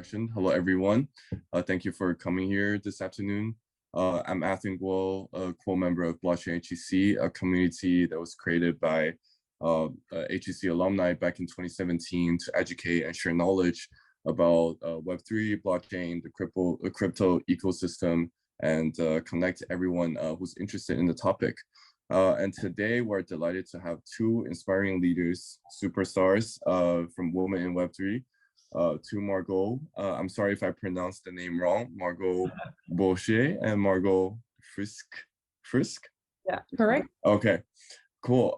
introduction. Hello, everyone. Thank you for coming here this afternoon. I'm Athen Guo, a co-member of Blockchain HEC, a community that was created by HEC alumni back in 2017 to educate and share knowledge about Web3, blockchain, the crypto ecosystem, and connect everyone who's interested in the topic. And today we're delighted to have two inspiring leaders, superstars from Women in Web3, to Margaux. I'm sorry if I pronounced the name wrong, Margaux Borgey and Margaux Frisque. Frisque? Yeah, correct. Okay, cool.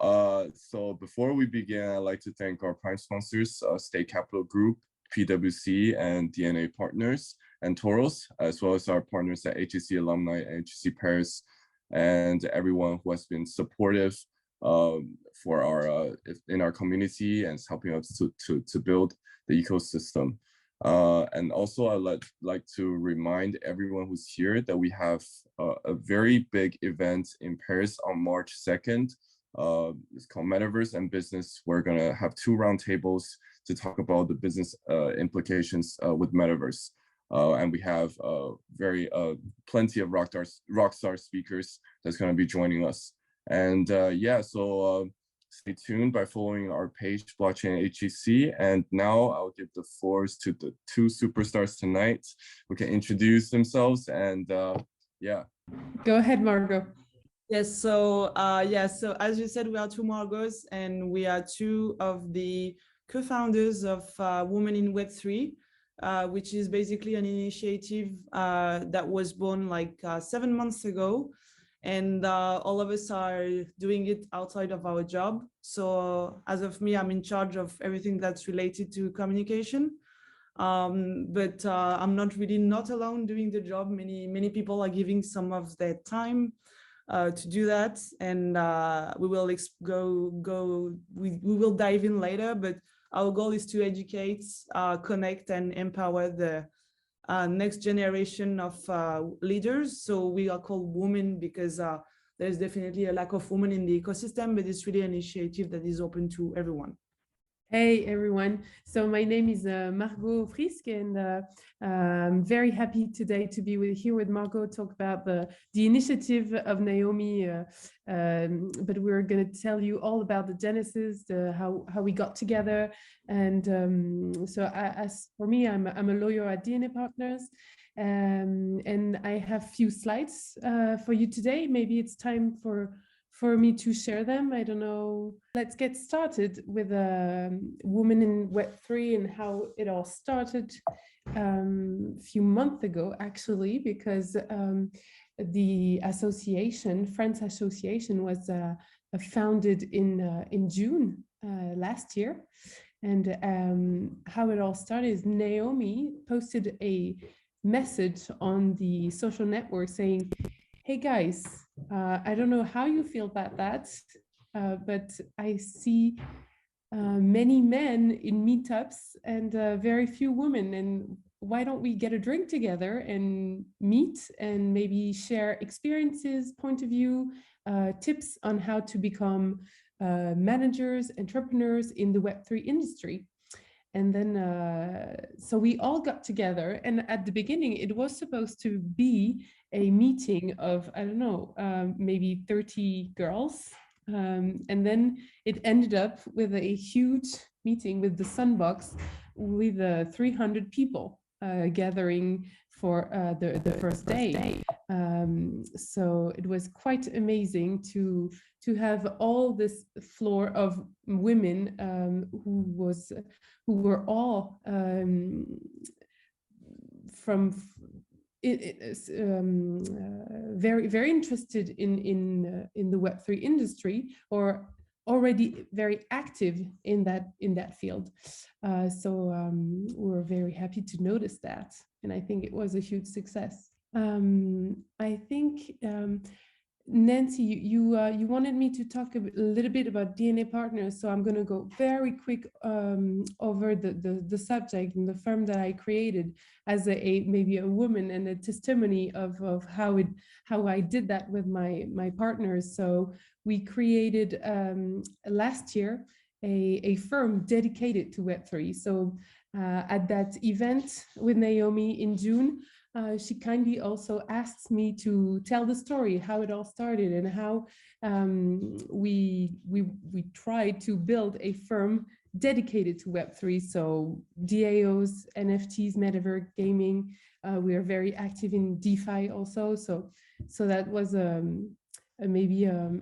So before we begin, I'd like to thank our prime sponsors, State Capital Group, PwC, and DNA Partners, and Toros, as well as our partners at HEC Alumni and HEC Paris, and everyone who has been supportive for our in our community and is helping us to build the ecosystem. And also I'd like to remind everyone who's here that we have a very big event in Paris on March 2nd. It's called Metaverse and Business. We're gonna have two roundtables to talk about the business implications with Metaverse. And we have plenty of rock star speakers that's going to be joining us. And yeah, so stay tuned by following our page, Blockchain HEC. And now I'll give the floors to the two superstars tonight who can introduce themselves. And yeah. Go ahead, Margaux. Yes, so so as you said, we are two Margaux, and we are two of the co-founders of Women in Web3. Which is basically an initiative that was born like 7 months ago. And all of us are doing it outside of our job. So as of me, I'm in charge of everything that's related to communication. But I'm not alone doing the job. Many people are giving some of their time to do that. And we will dive in later, but our goal is to educate, connect, and empower the next generation of leaders. So we are called Women because there's definitely a lack of women in the ecosystem, but it's really an initiative that is open to everyone. Hey everyone, so my name is Margaux Frisque, and I'm very happy today to be here with Margaux, talk about the initiative of Naomi, but we're going to tell you all about the genesis, how we got together. And so as for me, I'm a lawyer at DNA Partners, and I have a few slides for you today. Maybe it's time for me to share them. I don't know. Let's get started with Women in Web3 and how it all started a few months ago, actually, because the association, French Association, was founded in June last year. And how it all started is Naomi posted a message on the social network saying, hey guys, I don't know how you feel about that, but I see many men in meetups and very few women. And why don't we get a drink together and meet and maybe share experiences, point of view, tips on how to become managers, entrepreneurs in the Web3 industry. And then, so we all got together, and at the beginning, it was supposed to be a meeting of, I don't know, maybe 30 girls. And then it ended up with a huge meeting with the Sunbox with 300 people gathering for the first day. So it was quite amazing to have all this floor of women who were all very, very interested in the Web3 industry, or already very active in that field. So we're very happy to notice that, and I think it was a huge success. I think Nancy, you wanted me to talk a little bit about DNA Partners, so I'm going to go very quick over the subject and the firm that I created as maybe a woman, and a testimony of how I did that with my partners. So we created last year a firm dedicated to Web3. So at that event with Naomi in June, she kindly also asked me to tell the story, how it all started, and how we tried to build a firm dedicated to Web3. So DAOs, NFTs, metaverse gaming. We are very active in DeFi also. So that was maybe a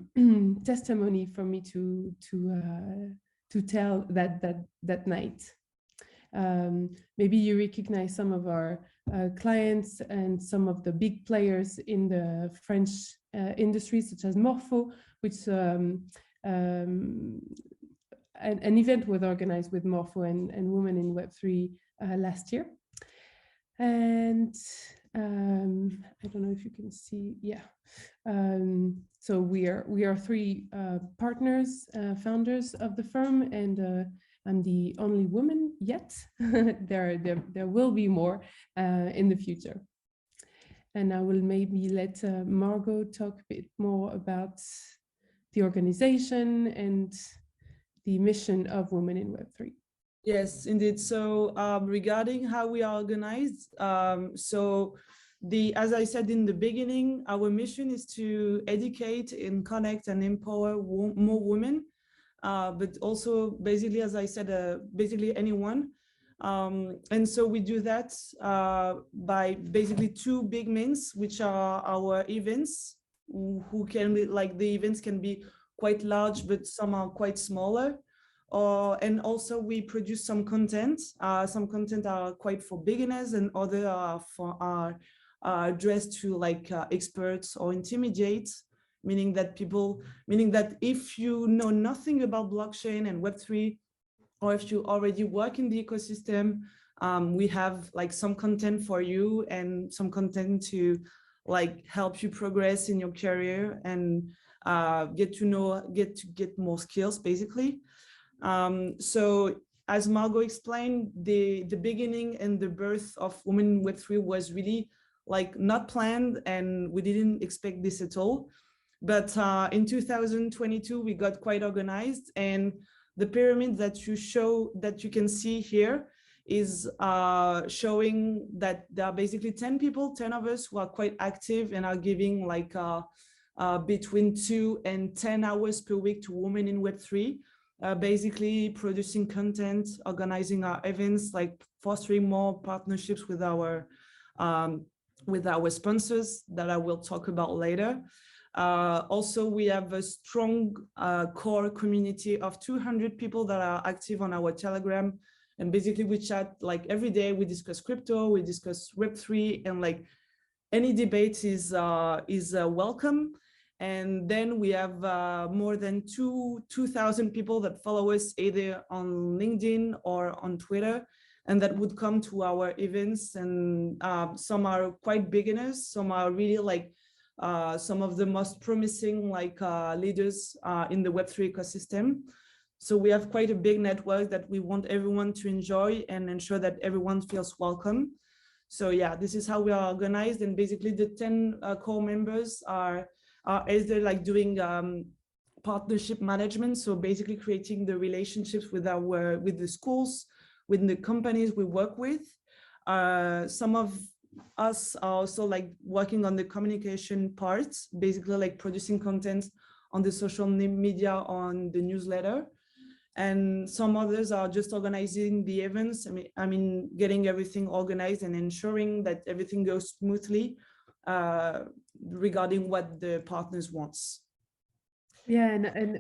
testimony for me to tell that night. Maybe you recognize some of our clients and some of the big players in the French industry, such as Morpho, which an event was organized with Morpho and Women in Web3 last year. And I don't know if you can see, yeah. So we are three partners, founders of the firm, and I'm the only woman yet. there will be more in the future. And I will maybe let Margaux talk a bit more about the organization and the mission of Women in Web3. Yes, indeed. So regarding how we are organized, as I said in the beginning, our mission is to educate and connect and empower more women, but also basically, as I said, basically anyone. And so we do that by basically two big means, which are our events, who can be, like, the events can be quite large, but some are quite smaller. And also we produce some content. Some content are quite for beginners, and other are addressed to like experts or intermediates, meaning that if you know nothing about blockchain and Web3, or if you already work in the ecosystem, we have like some content for you and some content to like help you progress in your career and get more skills, basically. So as Margaux explained, the beginning and the birth of Women in Web3 was really like not planned, and we didn't expect this at all. But in 2022, we got quite organized, and the pyramid that you can see here is showing that there are basically 10 people, 10 of us who are quite active and are giving like between 2 and 10 hours per week to Women in Web3. Basically producing content, organizing our events, like fostering more partnerships with our sponsors that I will talk about later. Also, we have a strong core community of 200 people that are active on our Telegram, and basically we chat like every day. We discuss crypto, we discuss Web3, and like any debate is welcome. And then we have more than 2,000 people that follow us either on LinkedIn or on Twitter, and that would come to our events. And some are quite beginners, some are really like some of the most promising like leaders in the Web3 ecosystem. So we have quite a big network that we want everyone to enjoy and ensure that everyone feels welcome. So yeah, this is how we are organized. And basically the 10 core members are either like doing partnership management, so basically creating the relationships with the schools, with the companies we work with. Some of us are also like working on the communication parts, basically like producing content on the social media, on the newsletter. And some others are just organizing the events. I mean, getting everything organized and ensuring that everything goes smoothly regarding what the partners wants. Yeah, and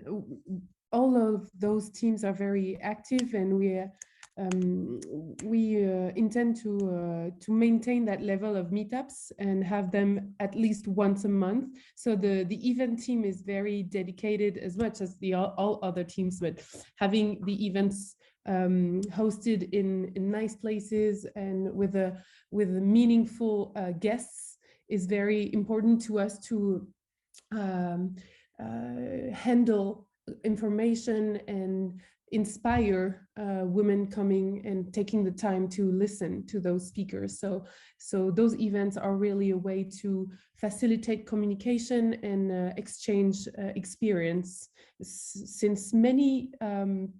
all of those teams are very active, and we intend to maintain that level of meetups and have them at least once a month. So the event team is very dedicated, as much as all other teams, but having the events hosted in nice places and with meaningful guests is very important to us to handle information and inspire women coming and taking the time to listen to those speakers. So those events are really a way to facilitate communication and exchange experience, since many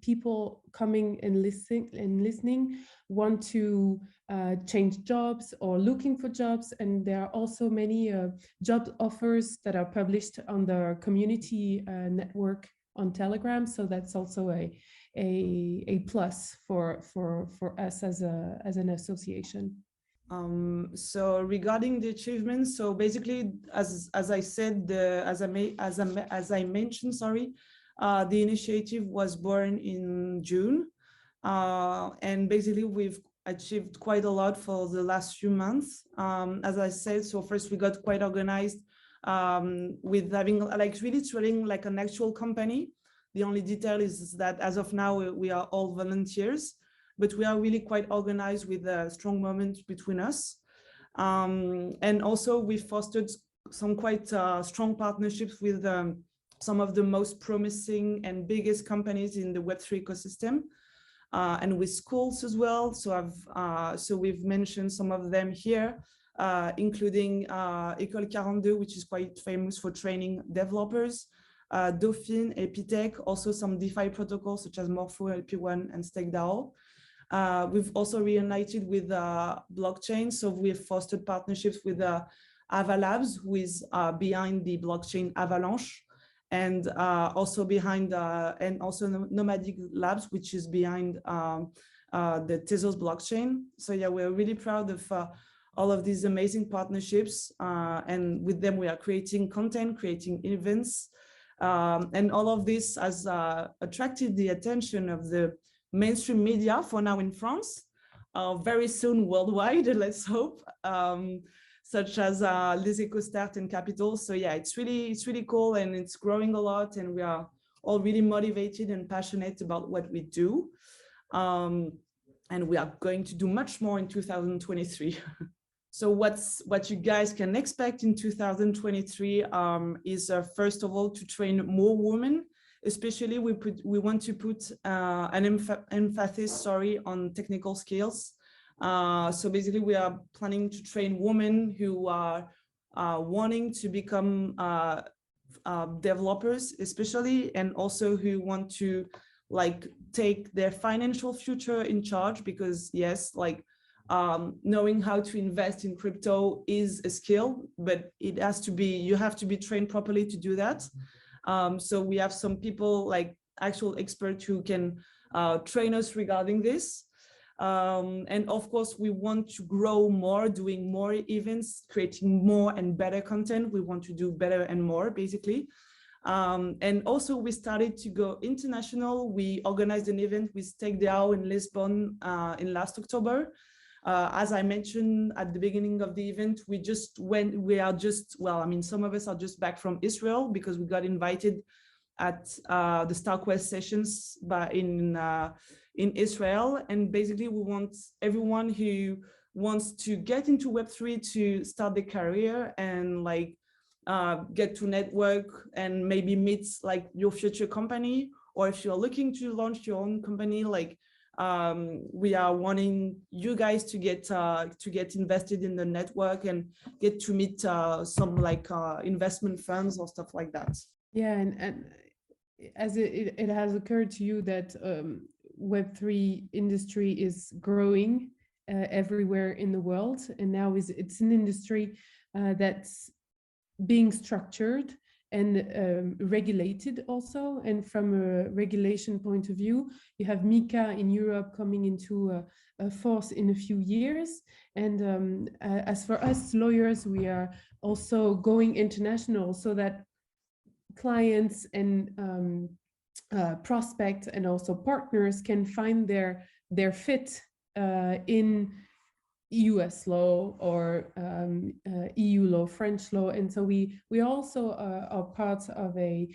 people coming and listening want to change jobs or looking for jobs, and there are also many job offers that are published on the community network on Telegram. So that's also a plus for us as an association. So regarding the achievements, so basically, as I said, as I mentioned, sorry, the initiative was born in June, and basically we've achieved quite a lot for the last few months. As I said, so first we got quite organized with having like really treating like an actual company. The only detail is that as of now, we are all volunteers, but we are really quite organized with a strong moment between us. And also we fostered some quite strong partnerships with some of the most promising and biggest companies in the Web3 ecosystem, and with schools as well. So we've mentioned some of them here, including École 42, which is quite famous for training developers, Dauphine, Epitech, also some DeFi protocols such as Morpho, LP1, and StakeDAO. We've also reunited with blockchain. So we've fostered partnerships with Ava Labs, who is behind the blockchain Avalanche, and also behind and also Nomadic Labs, which is behind the Tezos blockchain. So yeah, we're really proud of all of these amazing partnerships, and with them we are creating content, creating events, and all of this has attracted the attention of the mainstream media, for now in France, very soon worldwide, let's hope, such as Les Echos Start and Capital. So yeah, it's really cool, and it's growing a lot, and we are all really motivated and passionate about what we do. And we are going to do much more in 2023. So what you guys can expect in 2023 is first of all to train more women. Especially we want to put an emphasis, on technical skills. So basically we are planning to train women who are wanting to become developers, especially, and also who want to like take their financial future in charge, because yes, like knowing how to invest in crypto is a skill, but it has to be, you have to be trained properly to do that. So we have some people like actual experts who can train us regarding this. And of course, we want to grow more, doing more events, creating more and better content. We want to do better and more, basically. And also we started to go international. We organized an event with StakeDAO in Lisbon in last October. As I mentioned at the beginning of the event, some of us are just back from Israel because we got invited at the StarQuest sessions in Israel. And basically we want everyone who wants to get into Web3 to start their career and like get to network and maybe meet like your future company, or if you're looking to launch your own company, like we are wanting you guys to get invested in the network and get to meet some like investment firms or stuff like that. Yeah, and as it has occurred to you that Web3 industry is growing everywhere in the world, and now it's an industry that's being structured and regulated also. And from a regulation point of view, you have MiCA in Europe coming into a force in a few years. And as for us lawyers, we are also going international so that clients and prospects and also partners can find their fit in US law or EU law, French law. And so we also are part of a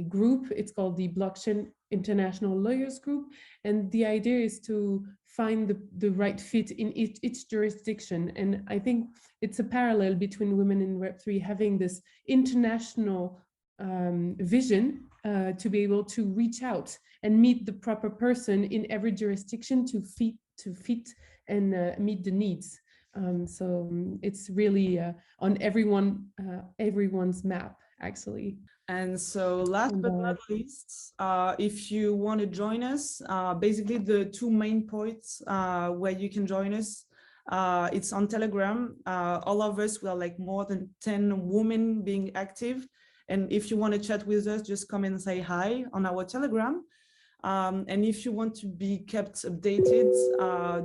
group. It's called the Blockchain International Lawyers Group. And the idea is to find the right fit in each jurisdiction. And I think it's a parallel between women in Web3 having this international vision to be able to reach out and meet the proper person in every jurisdiction to fit and meet the needs. So it's really on everyone's map, actually. And so last but not least, if you want to join us, basically the two main points where you can join us, it's on Telegram. All of us, we are like more than 10 women being active. And if you want to chat with us, just come and say hi on our Telegram. And if you want to be kept updated,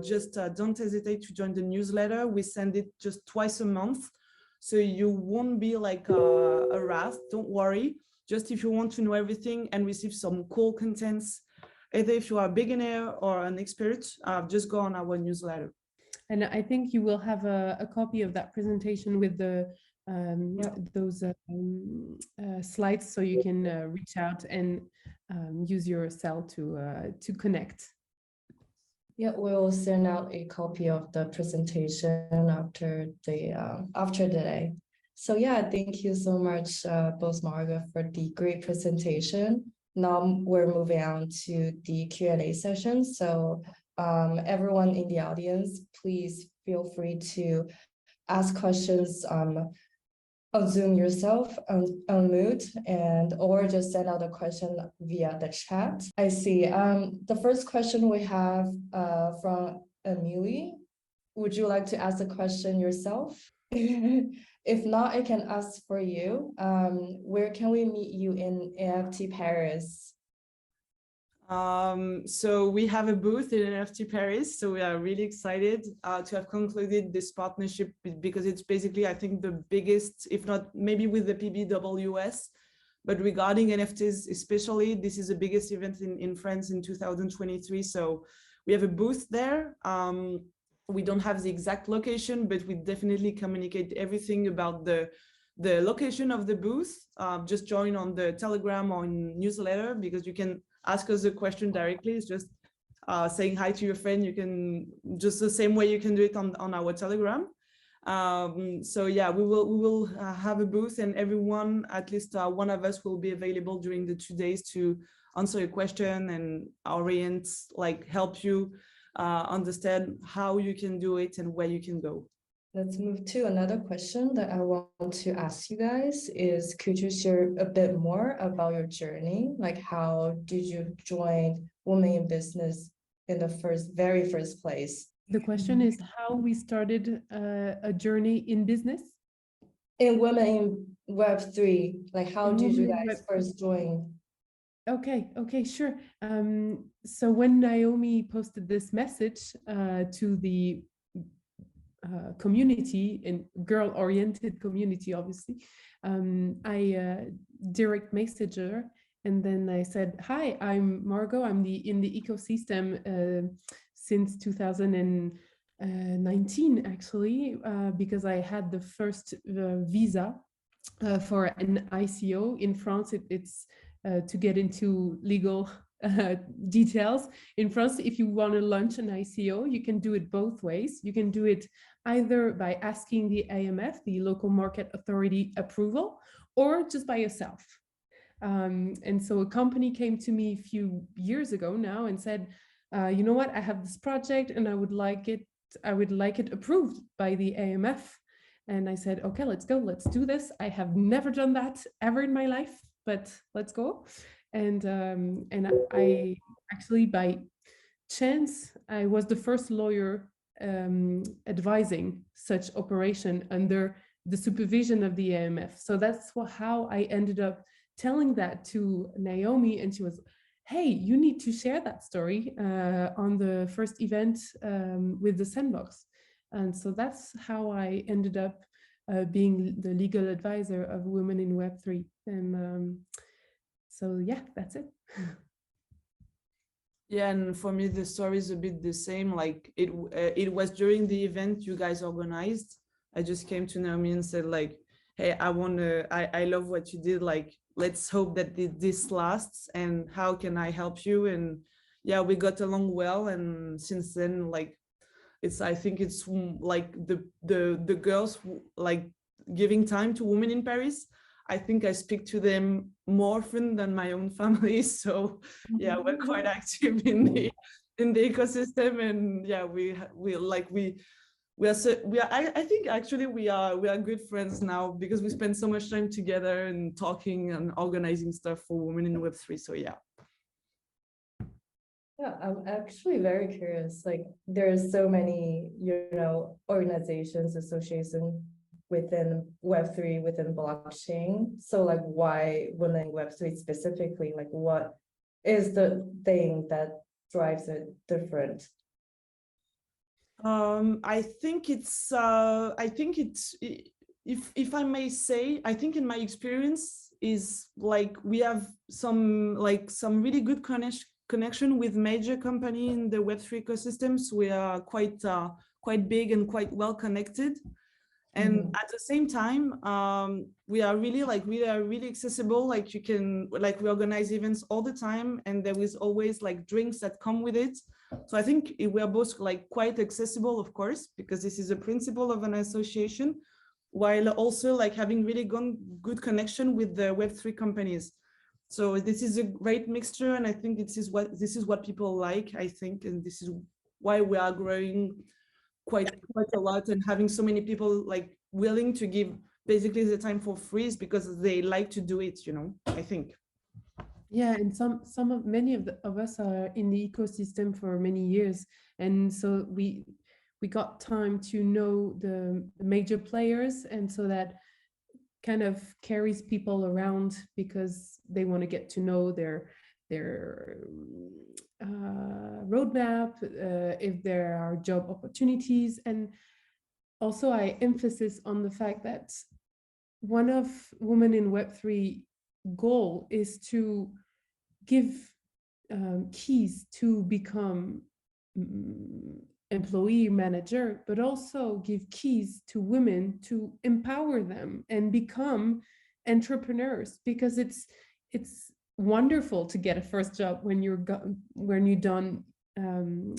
just don't hesitate to join the newsletter. We send it just twice a month. So you won't be like harassed, don't worry. Just if you want to know everything and receive some cool contents, either if you are a beginner or an expert, just go on our newsletter. And I think you will have a copy of that presentation with the those slides, so you can reach out and use your cell to connect. Yeah, we'll send out a copy of the presentation after the day. So yeah, thank you so much, both Margaux, for the great presentation. Now we're moving on to the Q&A session. So everyone in the audience, please feel free to ask questions on Zoom yourself, unmute, and or just send out a question via the chat. I see. The first question we have from Emily. Would you like to ask the question yourself? If not, I can ask for you. Where can we meet you in NFT Paris? So we have a booth in NFT Paris, so we are really excited to have concluded this partnership, because it's basically, I think, the biggest, if not maybe with the PBWS, but regarding NFTs especially, this is the biggest event in France in 2023. So we have a booth there. We don't have the exact location, but we definitely communicate everything about the location of the booth. Just join on the Telegram or newsletter, because you can ask us a question directly. It's just saying hi to your friend. You can just the same way you can do it on our Telegram. So yeah, we will have a booth, and everyone, at least one of us, will be available during the 2 days to answer a question and orient, like help you understand how you can do it and where you can go. Let's move to another question that I want to ask you guys is, could you share a bit more about your journey? Like, how did you join Women in Business in the very first place? The question is how we started a journey in business? In Women in Web3, like how did you guys first join? Okay, sure. So when Naomi posted this message to the community, and girl-oriented community, obviously, I direct messaged her, and then I said, "Hi, I'm Margaux. I'm in the ecosystem since 2019, actually, because I had the first visa for an ICO in France. It's to get into legal details. In France, if you want to launch an ICO, you can do it both ways. You can do it either by asking the AMF, the local market authority, approval, or just by yourself. And so a company came to me a few years ago now and said, you know what, I have this project and I would like it approved by the AMF. And I said, okay, let's go, let's do this. I have never done that ever in my life, but let's go. And I actually, by chance, I was the first lawyer advising such operation under the supervision of the AMF. So that's how I ended up telling that to Naomi, and she was, hey, you need to share that story on the first event with the Sandbox. And so that's how I ended up being the legal advisor of Women in Web3. And so yeah, that's it. Yeah, and for me, the story is a bit the same. Like it was during the event you guys organized. I just came to Naomi and said, like, hey, I love what you did. Like, let's hope that this lasts, and how can I help you? And yeah, we got along well. And since then, like, I think it's like the girls like giving time to Women in Paris. I think I speak to them more often than my own family. So yeah, we're quite active in the ecosystem, and yeah, I think actually we are good friends now because we spend so much time together and talking and organizing stuff for women in Web3. So yeah. Yeah, I'm actually very curious. Like, there's so many, organizations, associations within Web3, within blockchain. So, like, why within Web3 specifically? Like, what is the thing that drives it different? I think it's if I may say, I think in my experience is like we have some really good connection with major company in the Web3 ecosystems. We are quite big and quite well connected, and at the same time we are really accessible. Like you can, like, we organize events all the time, and there is always like drinks that come with it. So I think we are both like quite accessible, of course, because this is a principle of an association, while also like having really good connection with the Web3 companies. So this is a great mixture, and I think this is what people like, I think, and this is why we are growing quite a lot and having so many people like willing to give basically the time for free, is because they like to do it, I think. Yeah, and many of us are in the ecosystem for many years, and so we got time to know the major players, and so that kind of carries people around because they want to get to know their roadmap, if there are job opportunities. And also I emphasis on the fact that one of Women in Web3 goal is to give keys to become employee manager, but also give keys to women to empower them and become entrepreneurs, because it's wonderful to get a first job when you're done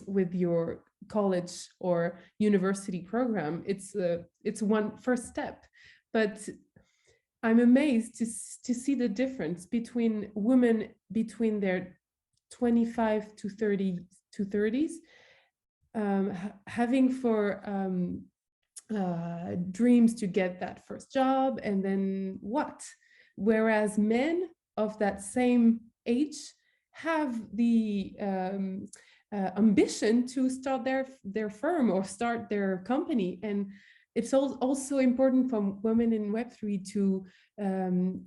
with your college or university program. It's one first step, but I'm amazed to see the difference between women between their 25 to 30s, having for dreams to get that first job, and then what? Whereas men of that same age have the ambition to start their firm or start their company. And it's also important for women in Web3 to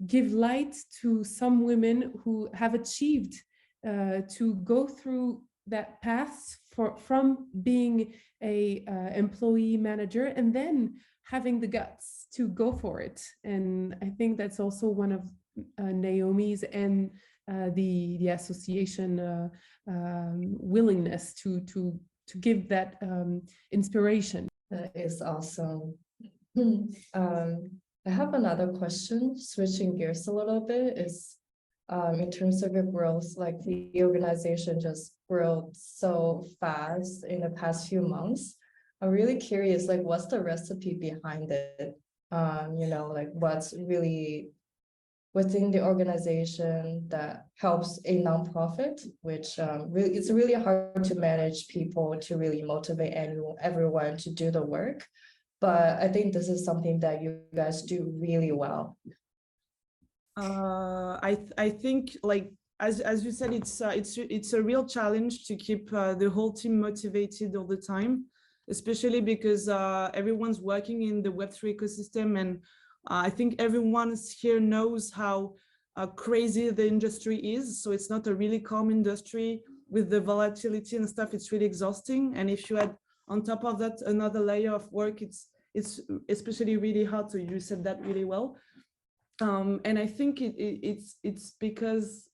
give light to some women who have achieved to go through that path from being a employee manager and then having the guts to go for it. And I think that's also one of Naomi's and the association willingness to give that inspiration. That is awesome. I have another question, switching gears a little bit, is in terms of your growth, like the organization just grew so fast in the past few months. I'm really curious, like, what's the recipe behind it? Like, what's really within the organization that helps a nonprofit, which it's really hard to manage people to really motivate everyone to do the work. But I think this is something that you guys do really well. I think, like, as you said, it's a real challenge to keep the whole team motivated all the time, especially because everyone's working in the Web3 ecosystem, and I think everyone here knows how crazy the industry is. So it's not a really calm industry with the volatility and stuff. It's really exhausting, and if you add on top of that another layer of work, it's especially really hard. So you said that really well. And I think it's because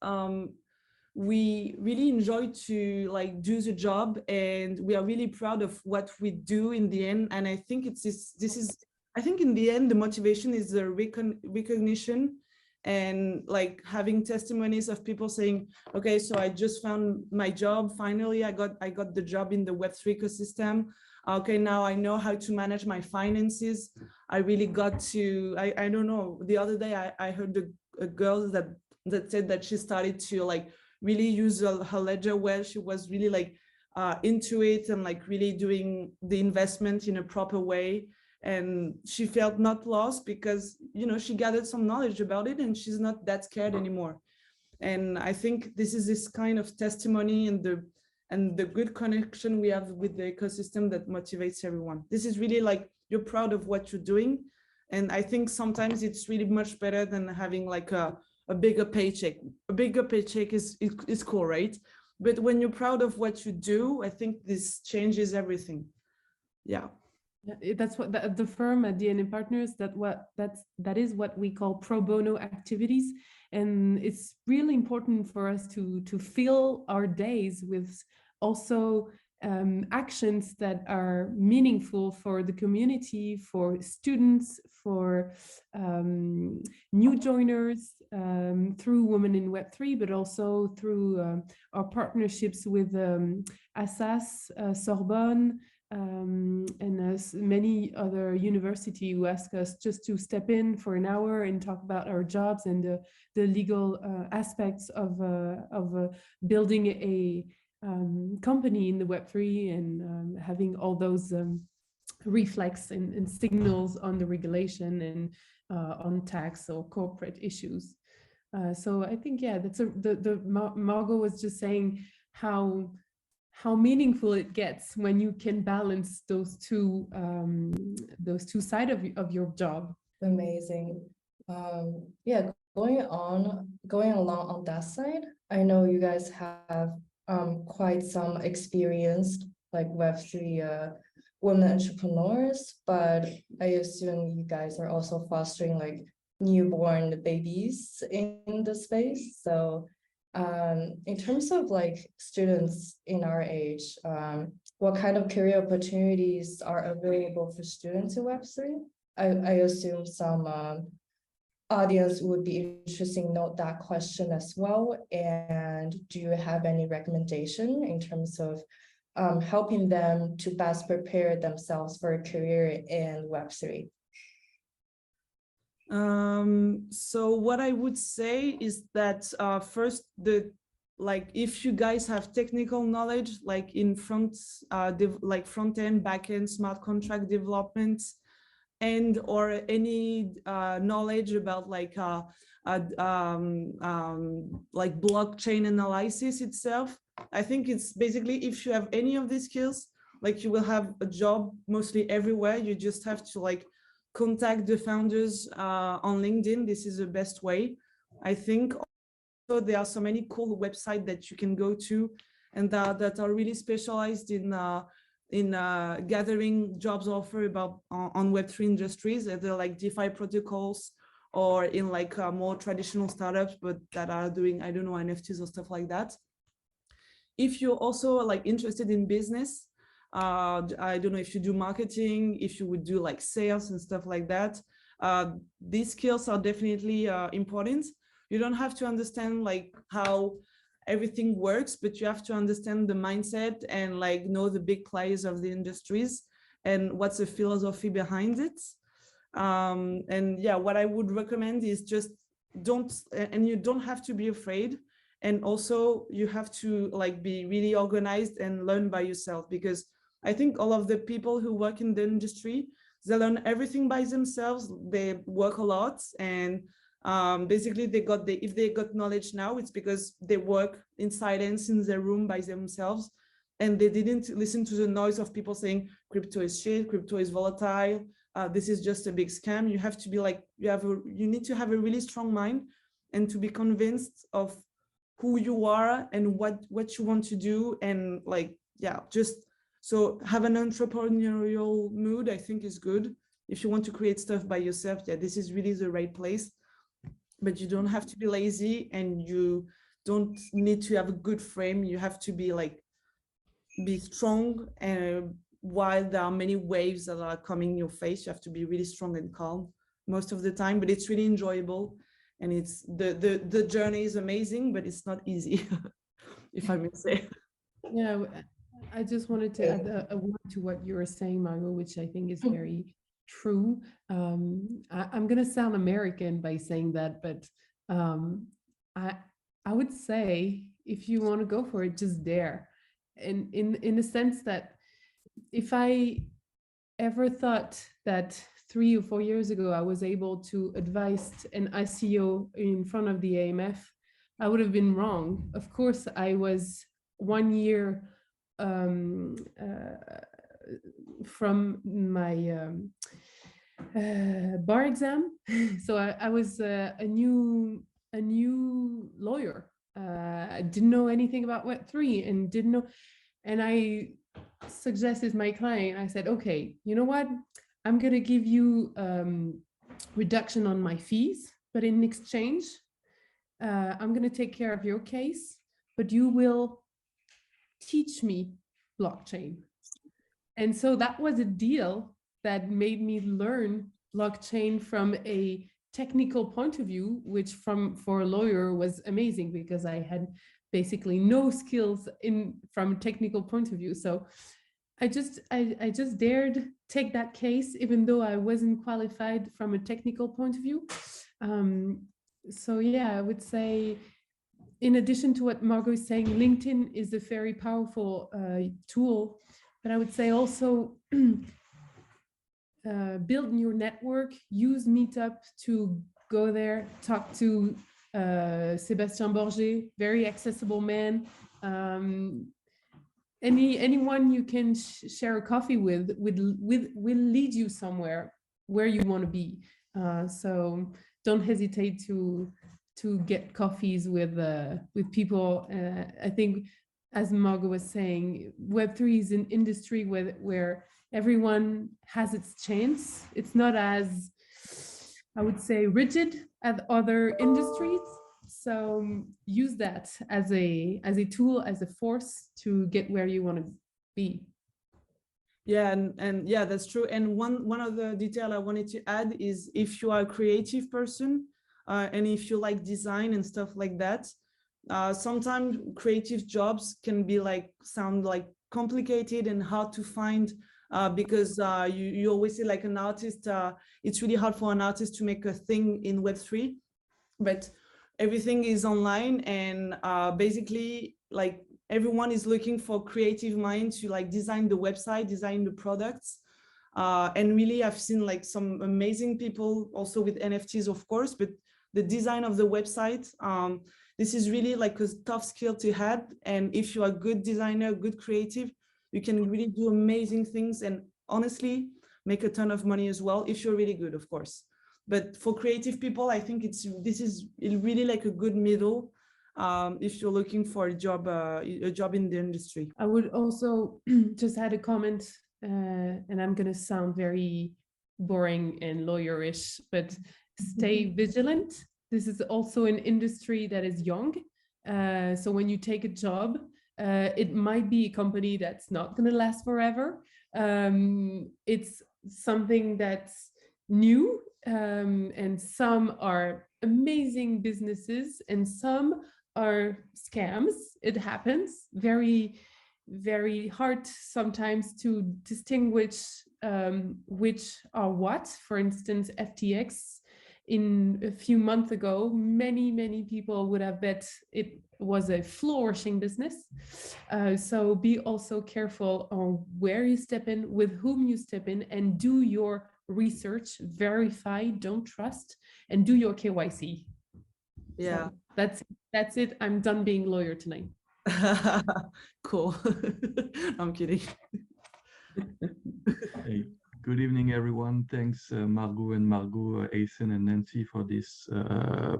we really enjoy to like do the job, and we are really proud of what we do in the end. And I think I think in the end, the motivation is the recognition, and like having testimonies of people saying, okay, so I just found my job. Finally, I got the job in the Web3 ecosystem. okay, now I know how to manage my finances. I really got to, I don't know, the other day I heard a girl that said that she started to like really use her ledger well. She was really like into it and like really doing the investment in a proper way. And she felt not lost because, you know, she gathered some knowledge about it and she's not that scared anymore. And I think this is this kind of testimony and the good connection we have with the ecosystem that motivates everyone. This is really like, you're proud of what you're doing. And I think sometimes it's really much better than having like a bigger paycheck. A bigger paycheck is cool, right? But when you're proud of what you do, I think this changes everything. Yeah. That's what the firm at DNA Partners, that is what we call pro bono activities, and it's really important for us to fill our days with also actions that are meaningful for the community, for students, for new joiners, through Women in Web3, but also through our partnerships with Assas, Sorbonne, and many other universities who ask us just to step in for an hour and talk about our jobs and the legal aspects of building a company in the Web3 and having all those reflex and signals on the regulation and on tax or corporate issues. So I think, yeah, that's Margaux was just saying how meaningful it gets when you can balance those two sides of your job. Amazing. Yeah, going along on that side, I know you guys have quite some experienced like Web3 women entrepreneurs, but I assume you guys are also fostering like newborn babies in the space. So in terms of like students in our age, what kind of career opportunities are available for students in Web3? I assume some audience would be interested in note that question as well. And do you have any recommendation in terms of helping them to best prepare themselves for a career in Web3? So what I would say is that first, if you guys have technical knowledge, like in front end, back end, smart contract development, and or any knowledge about like blockchain analysis itself, I think it's basically, if you have any of these skills, like you will have a job mostly everywhere. You just have to like contact the founders on LinkedIn. This is the best way, I think. Also, there are so many cool websites that you can go to and that are really specialized in gathering jobs offer about on Web3 industries, either like DeFi protocols or in like more traditional startups, but that are doing, I don't know, NFTs or stuff like that. If you're also like interested in business, I don't know if you do marketing, if you would do like sales and stuff like that. These skills are definitely important. You don't have to understand like how everything works, but you have to understand the mindset and like know the big players of the industries and what's the philosophy behind it. And yeah, what I would recommend is just you don't have to be afraid. And also you have to like be really organized and learn by yourself, because I think all of the people who work in the industry, they learn everything by themselves. They work a lot, and basically if they got knowledge now, it's because they work in silence in their room by themselves, and they didn't listen to the noise of people saying crypto is shit, crypto is volatile, this is just a big scam. You have to be like, you need to have a really strong mind and to be convinced of who you are and what you want to do, and like, yeah, just so have an entrepreneurial mood, I think is good. If you want to create stuff by yourself, yeah, this is really the right place. But you don't have to be lazy, and you don't need to have a good frame. You have to be strong, and while there are many waves that are coming in your face, you have to be really strong and calm most of the time. But it's really enjoyable, and it's the journey is amazing, but it's not easy, if I may say. Yeah, I just wanted to add a word to what you were saying, Margaux, which I think is very true. I'm going to sound American by saying that, but I would say if you want to go for it, just dare. And in the sense that if I ever thought that 3 or 4 years ago I was able to advise an ICO in front of the AMF, I would have been wrong. Of course, I was 1 year from my bar exam, so I was a new lawyer. I didn't know anything about Web3 and didn't know, and I suggested my client, I said, okay, you know what? I'm going to give you reduction on my fees, but in exchange, I'm going to take care of your case, but you will teach me blockchain. And so that was a deal that made me learn blockchain from a technical point of view, which for a lawyer was amazing because I had basically no skills from a technical point of view. So I just dared take that case, even though I wasn't qualified from a technical point of view. So yeah, I would say, in addition to what Margaux is saying, LinkedIn is a very powerful tool, but I would say also build your network, use Meetup to go there, talk to Sébastien Borgey, very accessible man. Anyone you can share a coffee with will lead you somewhere where you want to be. So don't hesitate to get coffees with people. I think, as Margaux was saying, Web3 is an industry where everyone has its chance. It's not as, I would say, rigid as other industries. So use that as a tool, as a force to get where you want to be. Yeah, and yeah, that's true. And one other detail I wanted to add is, if you are a creative person and if you like design and stuff like that, sometimes creative jobs can be sound complicated and hard to find, because you always say, like, an artist, it's really hard for an artist to make a thing in Web3, but everything is online, and basically, like, everyone is looking for creative minds to design the website, design the products. And really, I've seen some amazing people also with NFTs, of course, but the design of the website, this is really a tough skill to have. And if you are a good designer, good creative, you can really do amazing things and honestly make a ton of money as well, if you're really good, of course. But for creative people, I think this is really a good middle, if you're looking for a job in the industry. I would also just add a comment, and I'm going to sound very boring and lawyerish, but stay vigilant. This is also an industry that is young. So when you take a job, it might be a company that's not going to last forever. It's something that's new, and some are amazing businesses and some are scams. It happens. Very, very hard sometimes to distinguish which are what. For instance, FTX, in a few months ago, many people would have bet it was a flourishing business. So be also careful on where you step in, with whom you step in, and do your research, verify, don't trust, and do your KYC. Yeah. So that's it. I'm done being lawyer tonight. Cool. I'm kidding. Hey, good evening, everyone. Thanks, Margaux and Margaux, Asen and Nancy, for this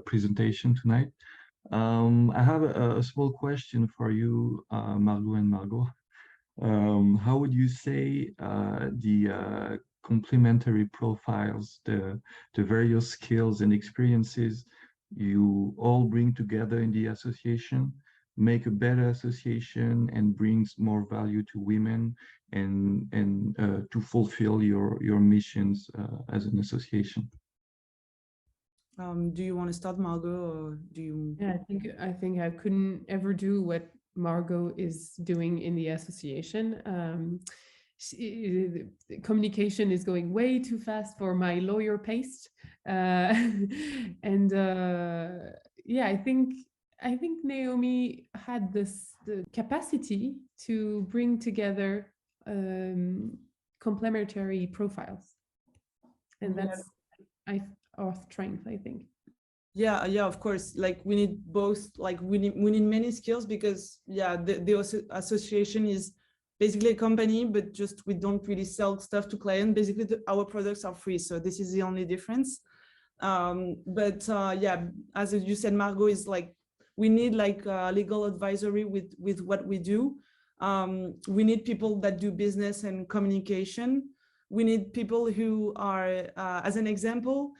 presentation tonight. I have a small question for you, Margaux and Margaux. How would you say the complementary profiles, the various skills and experiences you all bring together in the association make a better association and brings more value to women and to fulfill your missions as an association? Do you want to start, Margaux, or do you? Yeah, I think I couldn't ever do what Margaux is doing in the association. Communication is going way too fast for my lawyer pace, and yeah, I think Naomi had the capacity to bring together complementary profiles, and that's our strength, I think. Yeah, of course. Like we need both. Like we need many skills because the association is basically a company, but just we don't really sell stuff to clients. Basically, our products are free, so this is the only difference. Yeah, as you said, Margaux, is like we need like legal advisory with what we do. We need people that do business and communication. We need people who are, as an example,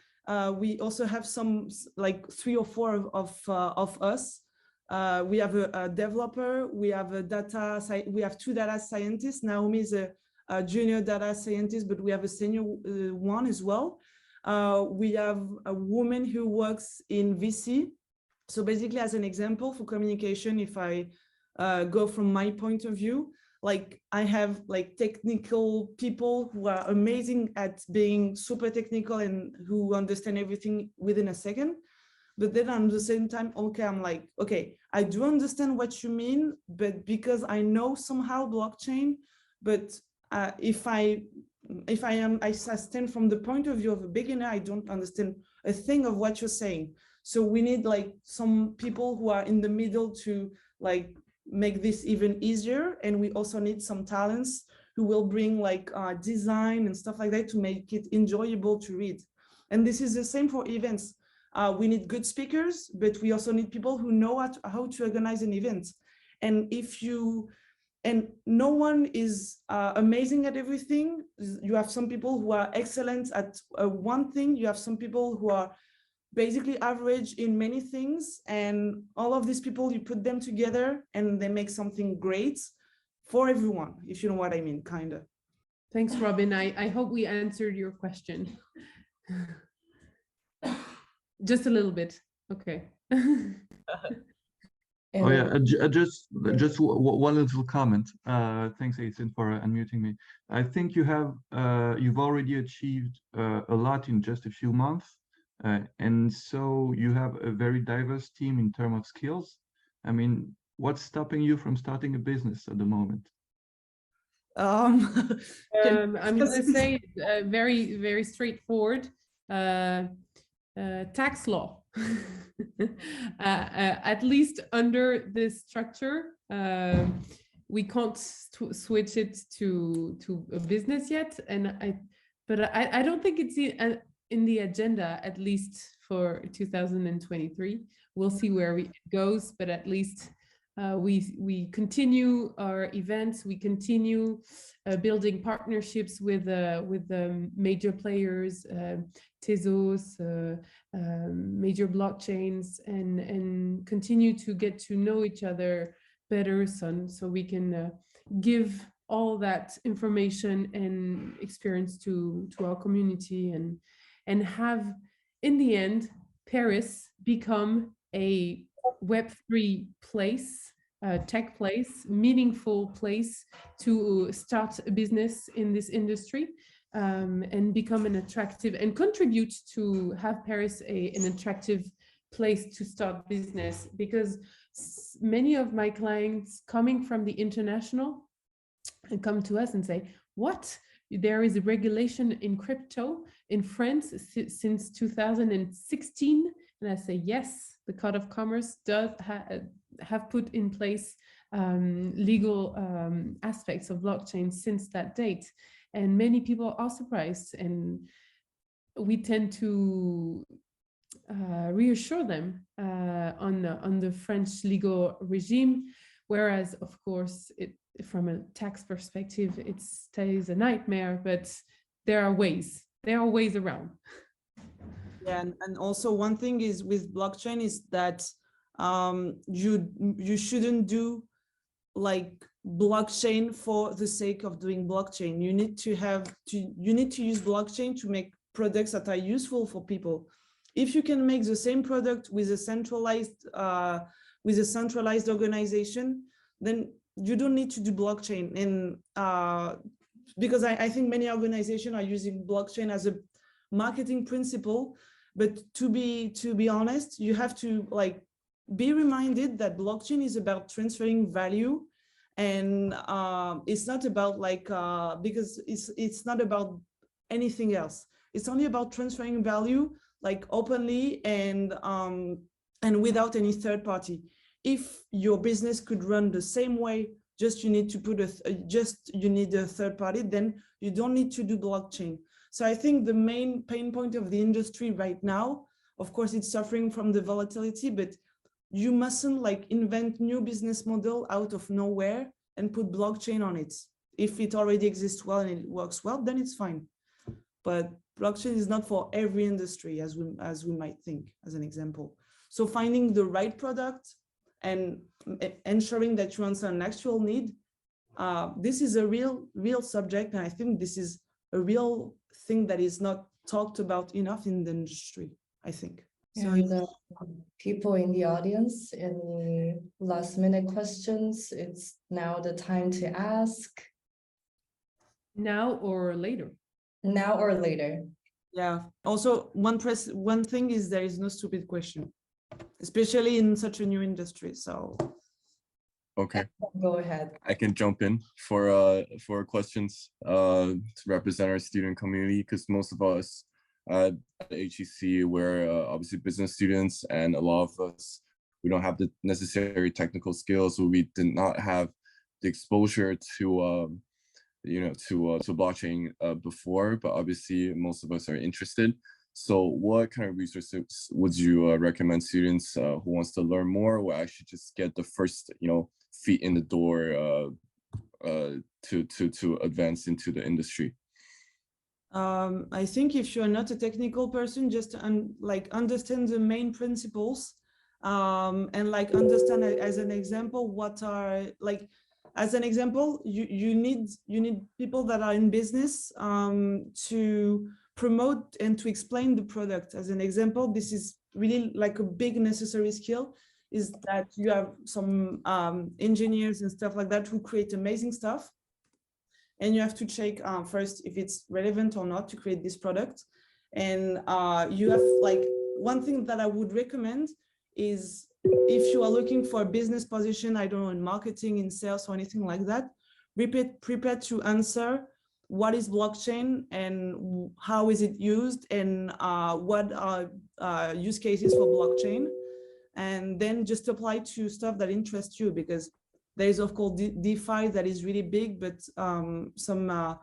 we also have some like 3 or 4 of us. We have a developer, we have we have 2 data scientists. Naomi is a junior data scientist, but we have a senior one as well. We have a woman who works in VC. So basically, as an example for communication, if I go from my point of view, like I have like technical people who are amazing at being super technical and who understand everything within a second. But then at the same time, okay, I'm like, okay, I do understand what you mean, but because I know somehow blockchain, but if I stand from the point of view of a beginner, I don't understand a thing of what you're saying. So we need like some people who are in the middle to like make this even easier. And we also need some talents who will bring like design and stuff like that to make it enjoyable to read. And this is the same for events. We need good speakers, but we also need people who know how to organize an event. And no one is amazing at everything. You have some people who are excellent at one thing. You have some people who are basically average in many things. And all of these people, you put them together and they make something great for everyone, if you know what I mean, kind of. Thanks, Robin. I hope we answered your question. Just a little bit. Okay. Oh yeah, just one little comment. Thanks, Aiden, for unmuting me. I think you've already achieved a lot in just a few months, and so you have a very diverse team in terms of skills. I mean, what's stopping you from starting a business at the moment? I'm going to say very, very straightforward. Tax law. At least under this structure, we can't switch it to a business yet, but I don't think it's in the agenda, at least for 2023. We'll see where it goes, but at least we continue our events. We continue building partnerships with the major players, Tezos, major blockchains, and continue to get to know each other better, so we can give all that information and experience to our community, and have, in the end, Paris become a Web3 place, tech place, meaningful place to start a business in this industry, and become an attractive, and contribute to have Paris an attractive place to start business. Because many of my clients coming from the international and come to us and say, what? There is a regulation in crypto in France since 2016. And I say, yes, the Code of Commerce does have put in place legal aspects of blockchain since that date. And many people are surprised, and we tend to reassure them on the French legal regime, whereas, of course, from a tax perspective, it stays a nightmare, but there are ways around. Yeah, and also one thing is with blockchain is that you shouldn't do like blockchain for the sake of doing blockchain. You need to use blockchain to make products that are useful for people. If you can make the same product with a centralized organization, then you don't need to do blockchain. And because I think many organizations are using blockchain as a marketing principle, but to be honest, you have to like be reminded that blockchain is about transferring value, and it's not about like because it's not about anything else. It's only about transferring value like openly and without any third party. If your business could run the same way, just you need to put you need a third party, then you don't need to do blockchain. So I think the main pain point of the industry right now, of course, it's suffering from the volatility, but you mustn't like invent new business model out of nowhere and put blockchain on it. If it already exists well and it works well, then it's fine. But blockchain is not for every industry, as we might think, as an example. So finding the right product and ensuring that you answer an actual need, this is a real subject, and I think this is a real thing that is not talked about enough in the industry, I think. And the people in the audience, any last minute questions? It's now the time to ask. Now or later? Now or later. Yeah. Also, one thing is there is no stupid question, especially in such a new industry. So. Okay. Go ahead. I can jump in for questions to represent our student community, because most of us at HEC, we're obviously business students, and a lot of us, we don't have the necessary technical skills, so we did not have the exposure to to blockchain before, but obviously most of us are interested. So what kind of resources would you recommend students who wants to learn more, or actually just get the first feet in the door to advance into the industry? I think if you're not a technical person, just understand the main principles, and like understand as an example what are like. As an example, you need people that are in business to promote and to explain the product. As an example, this is really like a big necessary skill, is that you have some engineers and stuff like that who create amazing stuff. And you have to check first if it's relevant or not to create this product. And you have like, one thing that I would recommend is, if you are looking for a business position, I don't know, in marketing, in sales, or anything like that, prepare to answer what is blockchain and how is it used, and what are use cases for blockchain, and then just apply to stuff that interests you, because there is of course DeFi that is really big, but some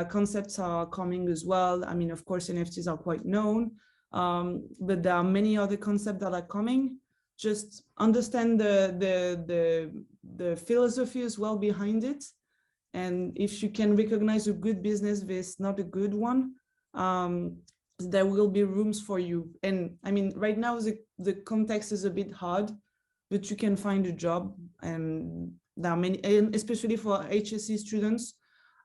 concepts are coming as well. I mean, of course, NFTs are quite known, but there are many other concepts that are coming. Just understand the philosophy as well behind it, and if you can recognize a good business versus not a good one, there will be rooms for you. And I mean, right now the context is a bit hard, but you can find a job, and there are many, and especially for HSC students,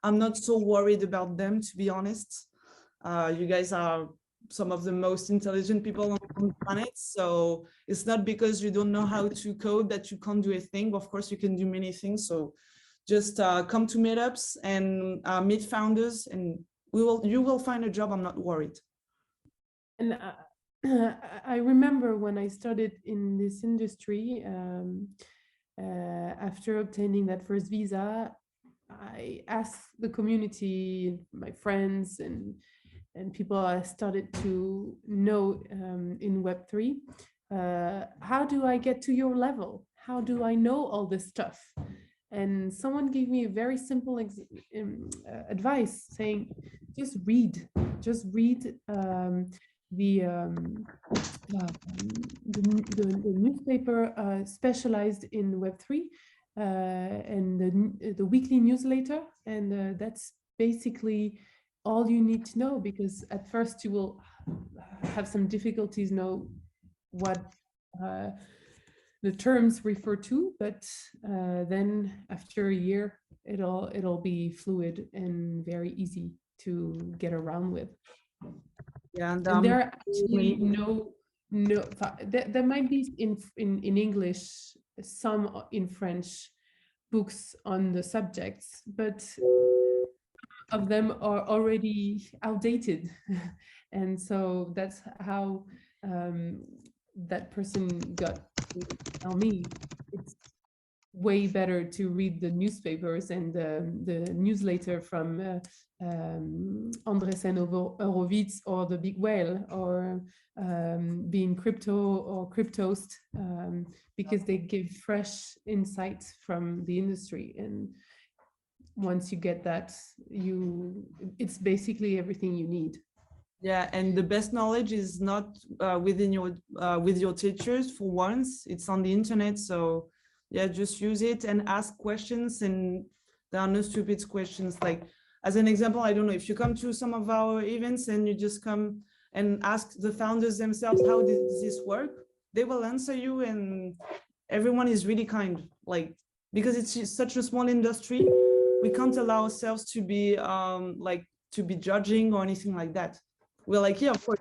I'm not so worried about them, to be honest. You guys are some of the most intelligent people on the planet, so it's not because you don't know how to code that you can't do a thing. Of course, you can do many things. So just come to meetups and meet founders, and you will find a job. I'm not worried. And I remember when I started in this industry, after obtaining that first visa, I asked the community, my friends, and people I started to know in Web3, how do I get to your level? How do I know all this stuff? And someone gave me a very simple advice, saying, just read the newspaper specialized in Web3 and the weekly newsletter, and that's basically all you need to know, because at first you will have some difficulties know what the terms refer to, but then after a year it'll be fluid and very easy to get around with. Yeah, and there are actually there might be in English, some in French, books on the subjects, but of them are already outdated. And so that's how that person got to tell me it's way better to read the newspapers and the newsletter from Andresen Horowitz or the Big Whale or Being Crypto or Cryptost, because they give fresh insights from the industry. And once you get that, it's basically everything you need. Yeah, and the best knowledge is not within your with your teachers for once. It's on the internet, so yeah, just use it and ask questions. And there are no stupid questions. Like, as an example, I don't know, if you come to some of our events and you just come and ask the founders themselves, how does this work? They will answer you, and everyone is really kind. Like, because it's such a small industry, we can't allow ourselves to be like to be judging or anything like that. We're like, yeah, of course.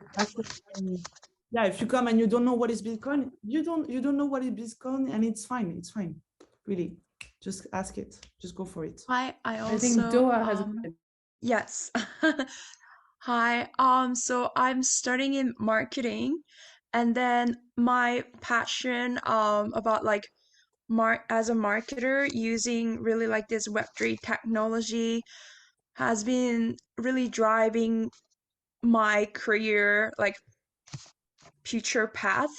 Yeah, if you come and you don't know what is Bitcoin, you don't know what is Bitcoin, and it's fine. It's fine. Really, just ask it. Just go for it. I also think Doha has yes. Hi. So I'm studying in marketing, and then my passion about like as a marketer using really like this Web3 technology has been really driving my career like future path.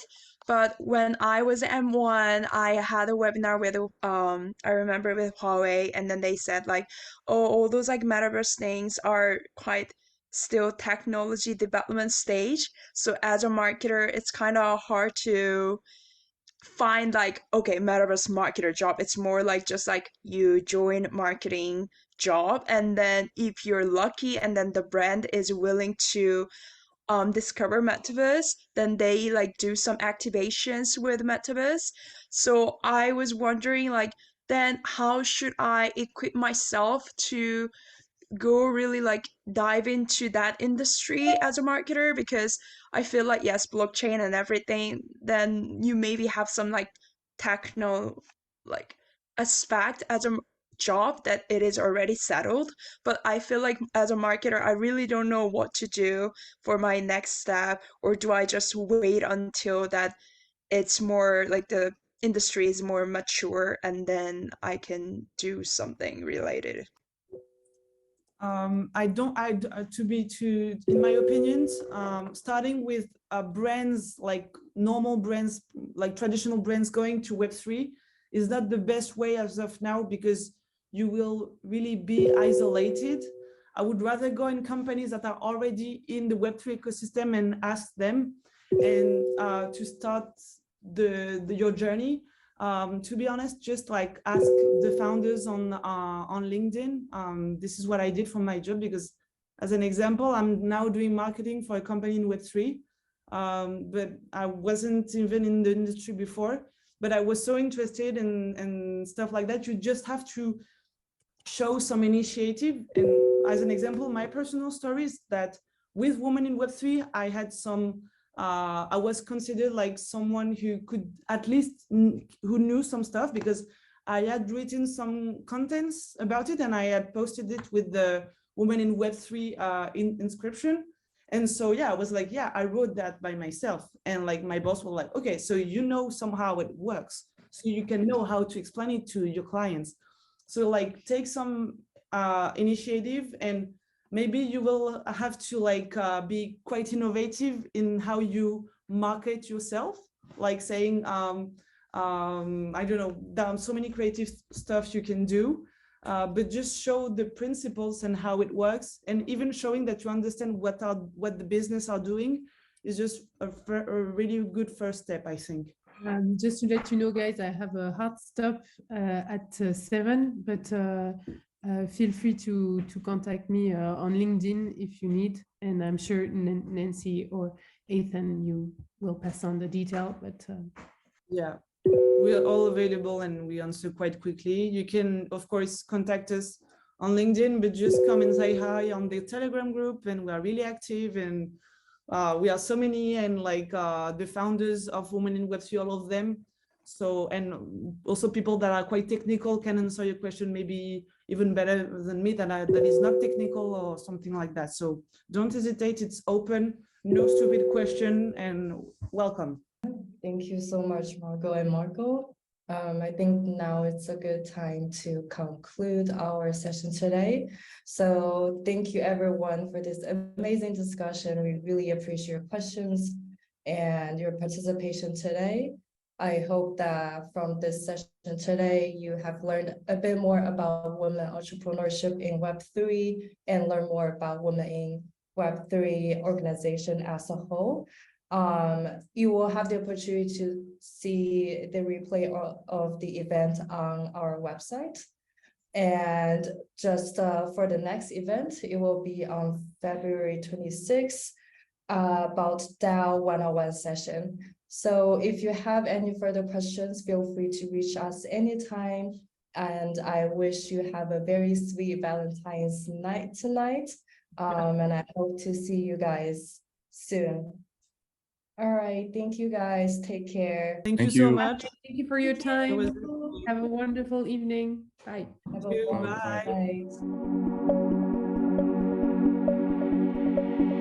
But when I was M1, I had a webinar with I remember with Huawei, and then they said like, oh, all those like metaverse things are quite still technology development stage. So as a marketer, it's kind of hard to find like, okay, metaverse marketer job. It's more like just like you join marketing job, and then if you're lucky and then the brand is willing to discover metaverse, then they like do some activations with metaverse. So I was wondering like, then how should I equip myself to go really like dive into that industry as a marketer? Because I feel like yes, blockchain and everything, then you maybe have some like techno like aspect as a job that it is already settled. But I feel like as a marketer, I really don't know what to do for my next step, or do I just wait until that it's more like the industry is more mature and then I can do something related? In my opinions, starting with brands like normal brands, like traditional brands, going to Web3 is not the best way as of now, because you will really be isolated. I would rather go in companies that are already in the Web3 ecosystem and ask them and to start your journey. To be honest, just like ask the founders on LinkedIn. This is what I did for my job, because as an example, I'm now doing marketing for a company in Web3, but I wasn't even in the industry before, but I was so interested in stuff like that. You just have to show some initiative. And as an example, my personal story is that with Women in Web3, I had some I was considered like someone who could at least who knew some stuff, because I had written some contents about it and I had posted it with the Women in Web3 inscription. And so, yeah, I was like, yeah, I wrote that by myself. And like my boss was like, okay, so you know somehow it works, so you can know how to explain it to your clients. So like take some initiative, and maybe you will have to like be quite innovative in how you market yourself, like saying, I don't know, there are so many creative stuff you can do, but just show the principles and how it works. And even showing that you understand what the business are doing is just a really good first step, I think. Just to let you know, guys, I have a hard stop at 7, but feel free to contact me on LinkedIn if you need, and I'm sure Nancy or Ethan, you will pass on the detail. But yeah, we are all available and we answer quite quickly. You can, of course, contact us on LinkedIn, but just come and say hi on the Telegram group, and we are really active, and we are so many, and like the founders of Women in Web3, all of them. So, and also people that are quite technical can answer your question maybe even better than me that is not technical or something like that. So don't hesitate, it's open, no stupid question, and welcome. Thank you so much, Margaux and Margaux. I think now it's a good time to conclude our session today. So thank you everyone for this amazing discussion. We really appreciate your questions and your participation today. I hope that from this session today, you have learned a bit more about women entrepreneurship in Web3 and learn more about women in Web3 organization as a whole. You will have the opportunity to see the replay of the event on our website. And just for the next event, it will be on February 26th, about DAO 101 session. So if you have any further questions, feel free to reach us anytime. And I wish you have a very sweet Valentine's night tonight. And I hope to see you guys soon. All right, thank you guys. Take care. Thank Thank you so you. much. Thank you for your It time. was- Have a wonderful evening. Bye. Have a you. wonderful Bye. night.